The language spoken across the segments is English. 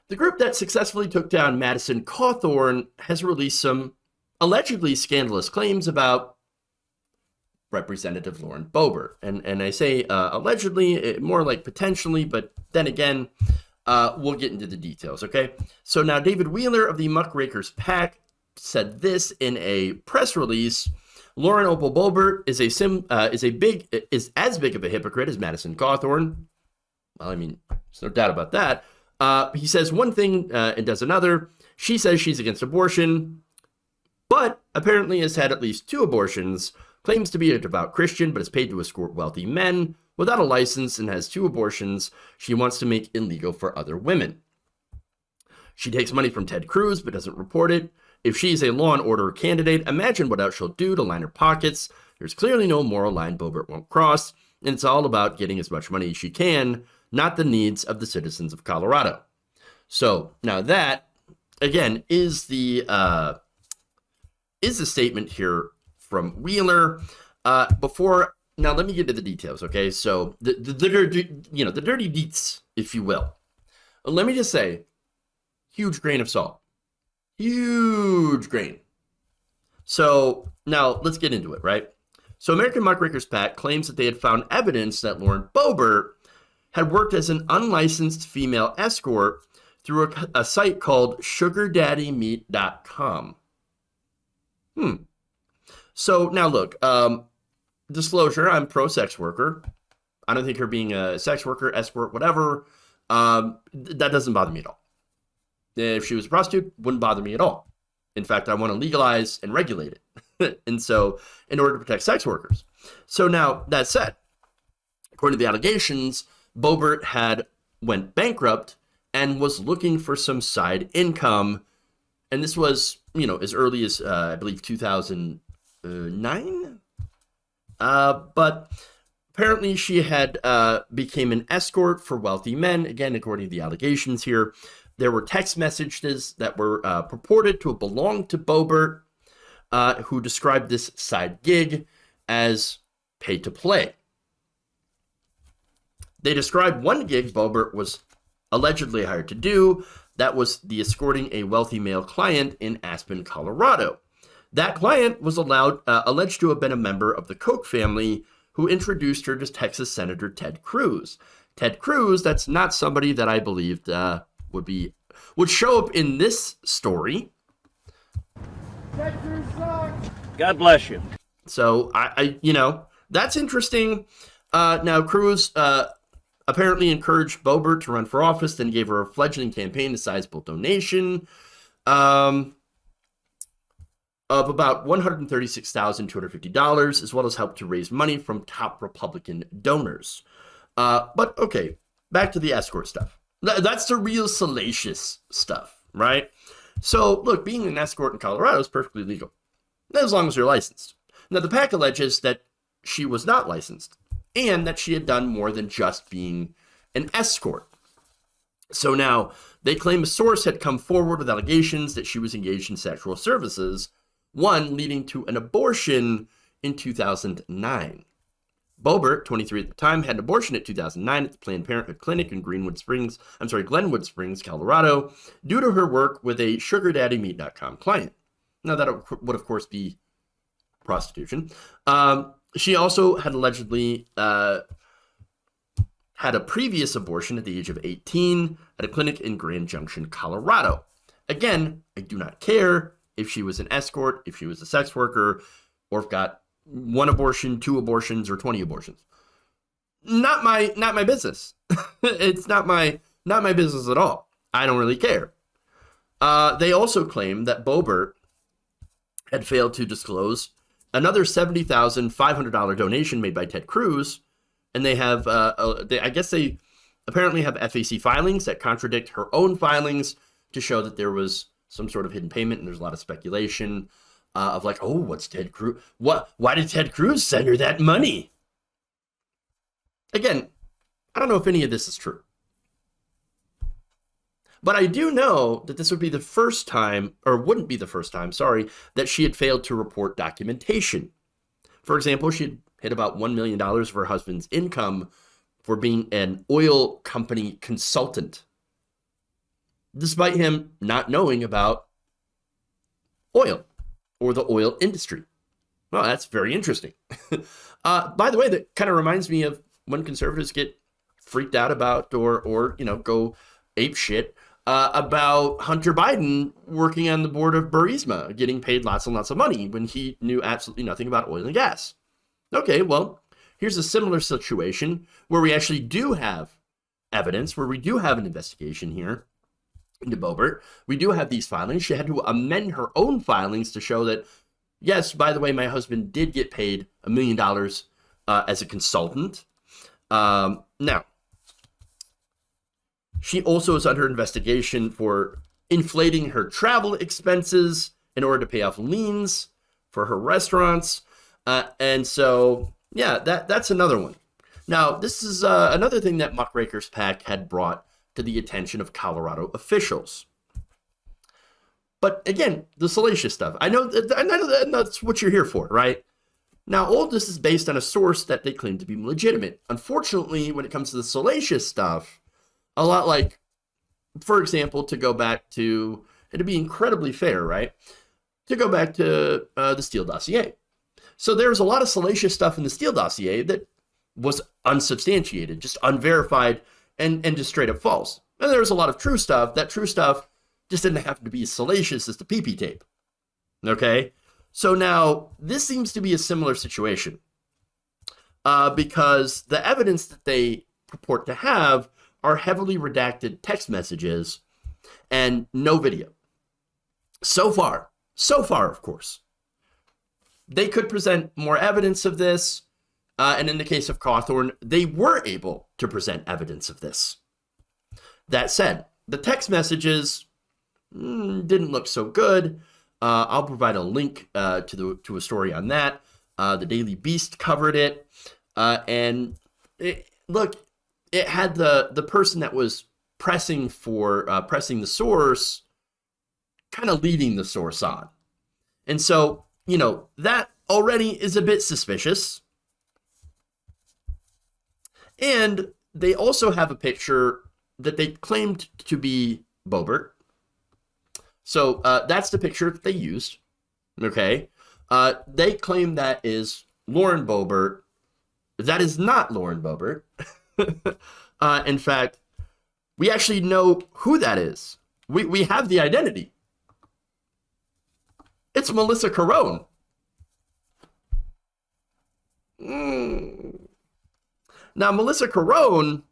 The group that successfully took down Madison Cawthorn has released some allegedly scandalous claims about Representative Lauren Boebert. And I say allegedly, more like potentially, but then again, we'll get into the details, okay? So now David Wheeler of the Muckrakers PAC said this in a press release. Lauren Opal Boebert is as big of a hypocrite as Madison Cawthorn. Well, I mean, there's no doubt about that. He says one thing and does another. She says she's against abortion, but apparently has had at least 2 abortions, claims to be a devout Christian, but is paid to escort wealthy men without a license and has 2 abortions she wants to make illegal for other women. She takes money from Ted Cruz, but doesn't report it. If she's a law and order candidate, imagine what else she'll do to line her pockets. There's clearly no moral line Boebert won't cross, and it's all about getting as much money as she can, not the needs of the citizens of Colorado. So now that, again, is the statement here from Wheeler. Now let me get into the details, okay? So the dirty deets, if you will. Let me just say, huge grain of salt. Huge grain. So now let's get into it, right? So American Muckrakers PAC claims that they had found evidence that Lauren Boebert had worked as an unlicensed female escort through a site called sugardaddymeet.com. So now look, disclosure, I'm pro-sex worker. I don't think her being a sex worker, escort, whatever, that doesn't bother me at all. If she was a prostitute, wouldn't bother me at all. In fact, I want to legalize and regulate it. And so, in order to protect sex workers. So now, that said, according to the allegations, Boebert went bankrupt and was looking for some side income. And this was, as early as, I believe, 2009. But apparently she had became an escort for wealthy men. Again, according to the allegations here. There were text messages that were purported to have belonged to Boebert, who described this side gig as pay to play. They described one gig Boebert was allegedly hired to do. That was the escorting a wealthy male client in Aspen, Colorado. That client was alleged to have been a member of the Koch family who introduced her to Texas Senator Ted Cruz. Ted Cruz, that's not somebody that I believed would show up in this story. God bless you. So I that's interesting. Now Cruz apparently encouraged Boebert to run for office, then gave her a fledgling campaign, a sizable donation of about $136,250, as well as helped to raise money from top Republican donors. But okay, back to the escort stuff. That's the real salacious stuff, right? So, look, being an escort in Colorado is perfectly legal, as long as you're licensed. Now, the PAC alleges that she was not licensed, and that she had done more than just being an escort. So now, they claim a source had come forward with allegations that she was engaged in sexual services, one leading to an abortion in 2009. Boebert, 23 at the time, had an abortion in 2009 at the Planned Parenthood Clinic in Glenwood Springs, Colorado, due to her work with a sugardaddymeet.com client. Now, that would, of course, be prostitution. She also had allegedly had a previous abortion at the age of 18 at a clinic in Grand Junction, Colorado. Again, I do not care if she was an escort, if she was a sex worker, or if got 1 abortion, 2 abortions, or 20 abortions. Not my business. It's not my business at all. I don't really care. They also claim that Boebert had failed to disclose another $70,500 donation made by Ted Cruz, and they have, I guess they apparently have FAC filings that contradict her own filings to show that there was some sort of hidden payment, and there's a lot of speculation of like, oh, what's Ted Cruz? Why did Ted Cruz send her that money? Again, I don't know if any of this is true. But I do know that this would be the first time, or wouldn't be the first time, that she had failed to report documentation. For example, she had hid about $1 million of her husband's income for being an oil company consultant. despite him not knowing about oil or the oil industry. Well, that's very interesting. By the way, that kind of reminds me of when conservatives get freaked out about or go ape shit about Hunter Biden working on the board of Burisma, getting paid lots and lots of money when he knew absolutely nothing about oil and gas. Okay, well, here's a similar situation where we actually do have evidence, where we do have an investigation here into Boebert. We do have these filings. She had to amend her own filings to show that, yes, by the way, my husband did get paid $1 million as a consultant. Now, she also is under investigation for inflating her travel expenses in order to pay off liens for her restaurants. And so, yeah, that's another one. Now, this is another thing that Muckraker's PAC had brought to the attention of Colorado officials. But again, the salacious stuff. I know that's what you're here for, right? Now, all of this is based on a source that they claim to be legitimate. Unfortunately, when it comes to the salacious stuff, a lot like, for example, to go back to, and to be incredibly fair, right? To go back to the Steele dossier. So there's a lot of salacious stuff in the Steele dossier that was unsubstantiated, just unverified, and just straight up false. And there was a lot of true stuff. That true stuff just didn't have to be as salacious as the PP tape. Okay? So now, this seems to be a similar situation. Because the evidence that they purport to have are heavily redacted text messages and no video. So far, of course. They could present more evidence of this. And in the case of Cawthorn, they were able to present evidence of this. That said, the text messages didn't look so good. I'll provide a link to a story on that. The Daily Beast covered it. And it had the person that was pressing the source kind of leading the source on. And so, that already is a bit suspicious. And they also have a picture that they claimed to be Boebert. So that's the picture that they used. Okay. They claim that is Lauren Boebert. That is not Lauren Boebert. In fact, we actually know who that is. We have the identity. It's Melissa Carone. Now, Melissa Carone,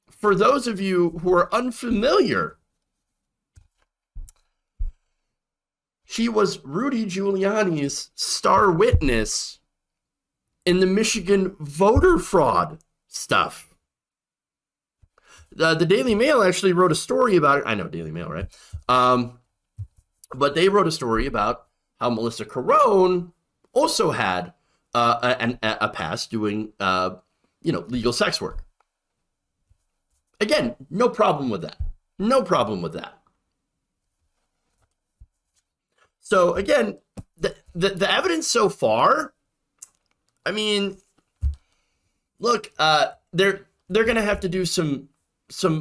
for those of you who are unfamiliar, she was Rudy Giuliani's star witness in the Michigan voter fraud stuff. The Daily Mail actually wrote a story about it. I know Daily Mail, right? But they wrote a story about how Melissa Carone also had a past doing legal sex work. Again, no problem with that. No problem with that. So again, the evidence so far, I mean, look, they're gonna have to do some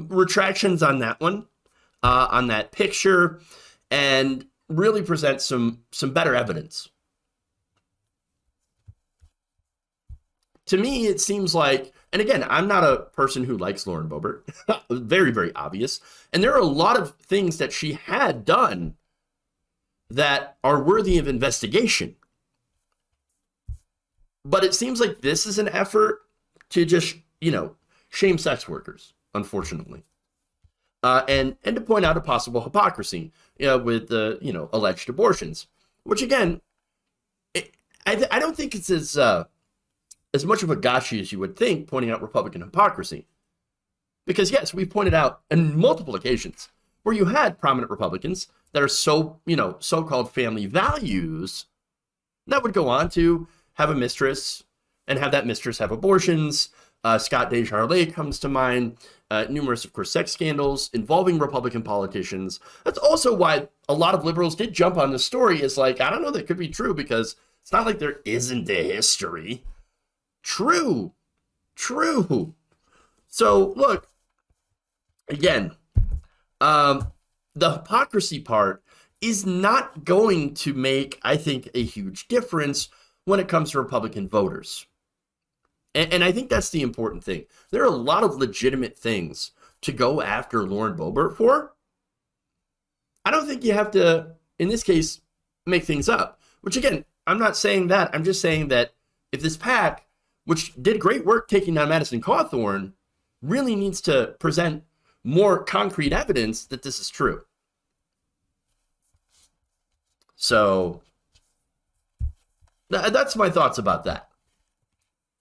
retractions on that one, on that picture, and really present some better evidence. To me, it seems like, and again, I'm not a person who likes Lauren Boebert. Very, very obvious. And there are a lot of things that she had done that are worthy of investigation. But it seems like this is an effort to just, shame sex workers, unfortunately. And to point out a possible hypocrisy with the, alleged abortions, which again, I don't think it's as much of a gotcha as you would think, pointing out Republican hypocrisy. Because yes, we've pointed out on multiple occasions where you had prominent Republicans that are so-called family values that would go on to have a mistress and have that mistress have abortions. Scott Desjardins comes to mind. Numerous, of course, sex scandals involving Republican politicians. That's also why a lot of liberals did jump on the story. Is like, I don't know, that could be true because it's not like there isn't a history. True. So look, again, the hypocrisy part is not going to make, I think, a huge difference when it comes to Republican voters. And I think that's the important thing. There are a lot of legitimate things to go after Lauren Boebert for. I don't think you have to, in this case, make things up. Which again, I'm not saying that. I'm just saying that if this PAC, which did great work taking down Madison Cawthorn, really needs to present more concrete evidence that this is true. So that's my thoughts about that.